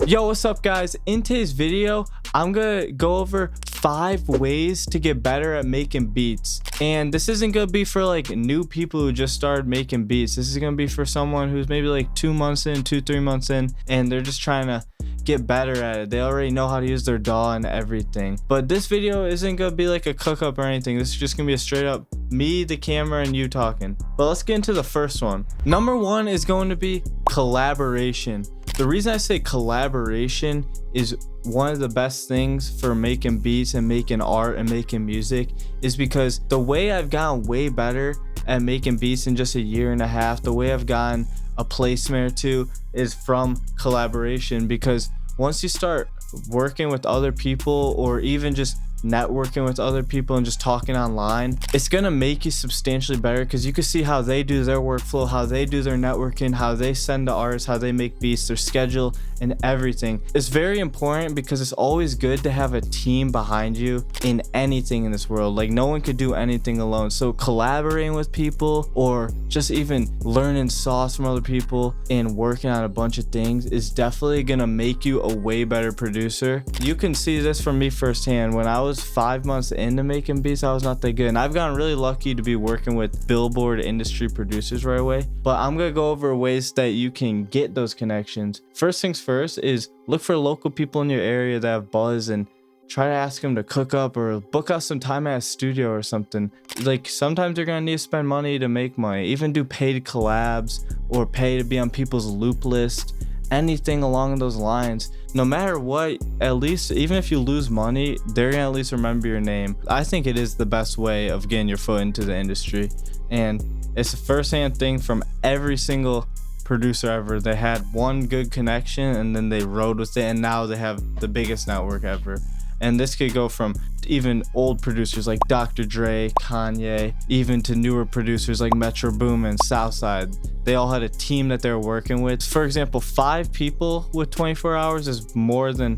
Yo, what's up guys? In today's video, I'm gonna go over 5 ways to get better at making beats. And this isn't gonna be for like new people who just started making beats. This is gonna be for someone who's maybe like 2 months in, 2-3 months in, and they're just trying to get better at it. They already know how to use their DAW and everything. But this video isn't gonna be like a cook up or anything. This is just gonna be a straight up me, the camera, and you talking. But let's get into the first one. Number 1 is going to be collaboration. The reason I say collaboration is one of the best things for making beats and making art and making music is because the way I've gotten way better at making beats in just a year and a half, the way I've gotten a placement or 2 is from collaboration. Because once you start working with other people or even just networking with other people and just talking online, it's gonna make you substantially better because you can see how they do their workflow, how they do their networking, how they send the artists, how they make beats, their schedule, and everything. It's very important because it's always good to have a team behind you in anything in this world. Like, no one could do anything alone. So collaborating with people or just even learning sauce from other people and working on a bunch of things is definitely gonna make you a way better producer. You can see this from me firsthand. When I was 5 months into making beats, I was not that good, and I've gotten really lucky to be working with Billboard industry producers right away. But I'm gonna go over ways that you can get those connections. First things first is look for local people in your area that have buzz and try to ask them to cook up or book out some time at a studio or something. Like, sometimes you're gonna need to spend money to make money. Even do paid collabs or pay to be on people's loop list, anything along those lines. No matter what, at least even if you lose money, they're gonna at least remember your name. I think it is the best way of getting your foot into the industry, and it's a first-hand thing from every single producer ever. They had one good connection and then they rode with it, and now they have the biggest network ever. And this could go from even old producers like Dr. Dre, Kanye, even to newer producers like Metro Boom and Southside. They all had a team that they were working with. For example, 5 people with 24 hours is more than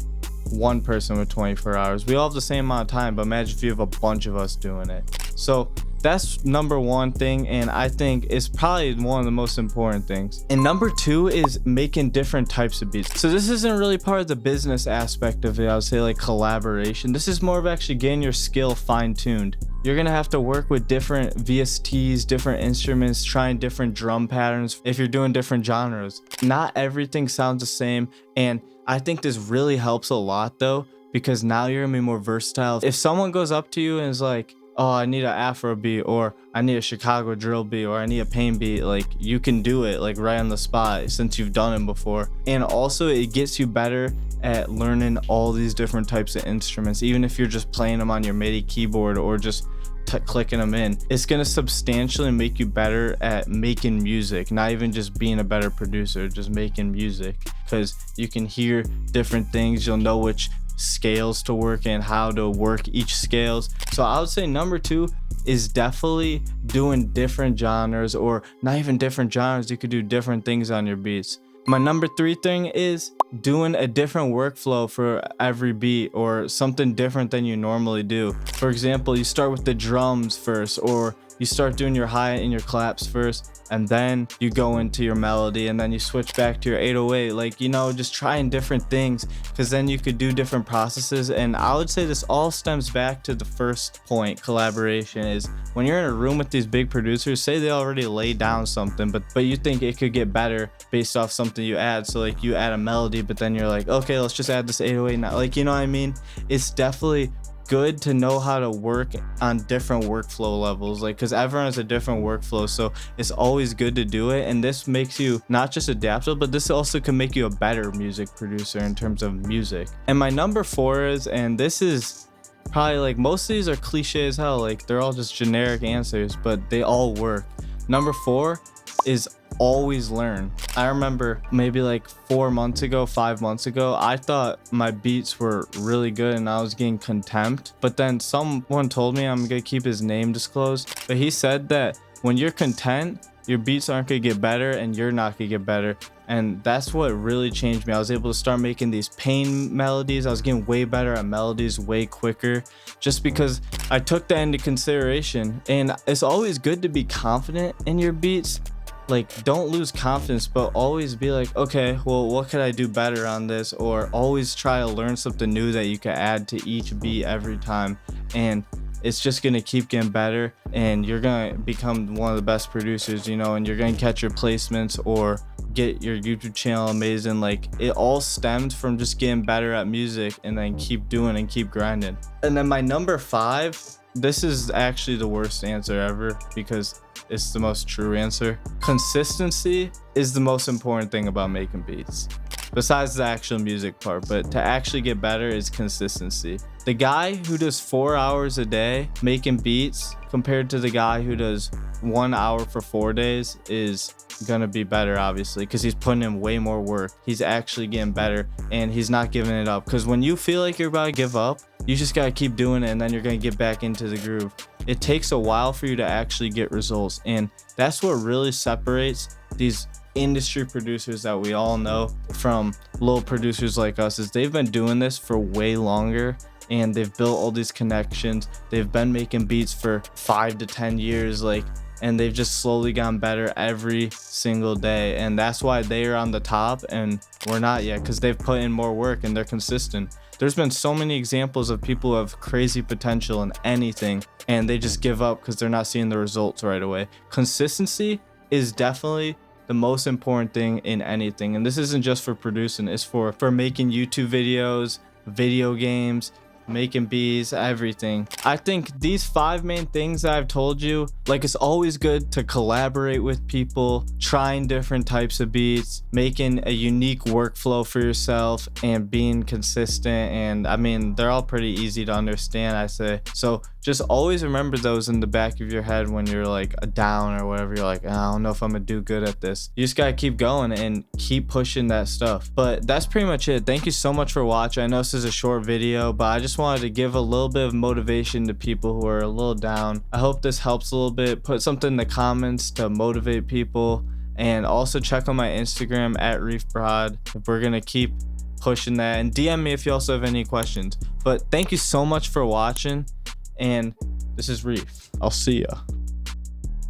1 person with 24 hours. We all have the same amount of time, but imagine if you have a bunch of us doing it. So that's number 1 thing, and I think it's probably one of the most important things. And number 2 is making different types of beats. So this isn't really part of the business aspect of it. I would say like collaboration. This is more of actually getting your skill fine-tuned. You're gonna have to work with different VSTs, different instruments, trying different drum patterns if you're doing different genres. Not everything sounds the same, and I think this really helps a lot though, because now you're gonna be more versatile. If someone goes up to you and is like, oh, I need an Afro beat, or I need a Chicago drill beat, or I need a pain beat, like, you can do it like right on the spot since you've done it before. And also it gets you better at learning all these different types of instruments. Even if you're just playing them on your MIDI keyboard or just clicking them in, it's gonna substantially make you better at making music, not even just being a better producer, just making music, because you can hear different things. You'll know which scales to work and how to work each scales. So I would say number 2 is definitely doing different genres, or not even different genres. You could do different things on your beats. My number 3 thing is doing a different workflow for every beat, or something different than you normally do. For example, you start with the drums first, or you start doing your hi-hat and your claps first, and then you go into your melody, and then you switch back to your 808. Like, you know, just trying different things, because then you could do different processes. And I would say this all stems back to the first point, collaboration. Is when you're in a room with these big producers, say they already laid down something, but you think it could get better based off something you add. So like, you add a melody, but then you're like, okay, let's just add this 808 now. Like, you know what I mean? It's definitely good to know how to work on different workflow levels, like, because everyone has a different workflow, so it's always good to do it. And this makes you not just adaptable, but this also can make you a better music producer in terms of music. And my number 4 is, and this is probably like, most of these are cliche as hell, like they're all just generic answers, but they all work. Number 4 is always learn. I remember maybe like 4 months ago, 5 months ago, I thought my beats were really good and I was getting contempt. But then someone told me, I'm gonna keep his name disclosed, but he said that when you're content, your beats aren't gonna get better and you're not gonna get better. And that's what really changed me. I was able to start making these pain melodies. I was getting way better at melodies way quicker, just because I took that into consideration. And it's always good to be confident in your beats, like, don't lose confidence, but always be like, okay, well, what could I do better on this? Or always try to learn something new that you can add to each beat every time. And it's just gonna keep getting better, and you're gonna become one of the best producers, you know, and you're gonna catch your placements or get your YouTube channel amazing. Like, it all stems from just getting better at music and then keep doing and keep grinding. And then my number 5, this is actually the worst answer ever because it's the most true answer. Consistency is the most important thing about making beats, besides the actual music part, but to actually get better is consistency. The guy who does 4 hours a day making beats compared to the guy who does 1 hour for 4 days is gonna be better, obviously, because he's putting in way more work. He's actually getting better and he's not giving it up, because when you feel like you're about to give up, you just gotta keep doing it, and then you're gonna get back into the groove. It takes a while for you to actually get results, and that's what really separates these industry producers that we all know from little producers like us, is they've been doing this for way longer, and they've built all these connections. They've been making beats for 5 to 10 years, like, and they've just slowly gotten better every single day. And that's why they are on the top and we're not yet, because they've put in more work and they're consistent. There's been so many examples of people who have crazy potential in anything and they just give up because they're not seeing the results right away. Consistency is definitely the most important thing in anything, and this isn't just for producing, it's for making YouTube videos, video games, making beats, everything. I think these 5 main things that I've told you, like, it's always good to collaborate with people, trying different types of beats, making a unique workflow for yourself, and being consistent. And I mean, they're all pretty easy to understand, I say. So just always remember those in the back of your head when you're like down or whatever. You're like, I don't know if I'm gonna do good at this. You just gotta keep going and keep pushing that stuff. But that's pretty much it. Thank you so much for watching. I know this is a short video, but I just wanted to give a little bit of motivation to people who are a little down. I hope this helps a little bit. Put something in the comments to motivate people, and also check on my Instagram at reifsmithbeats. We're gonna keep pushing that, and DM me if you also have any questions. But thank you so much for watching, and this is Reif. I'll see ya.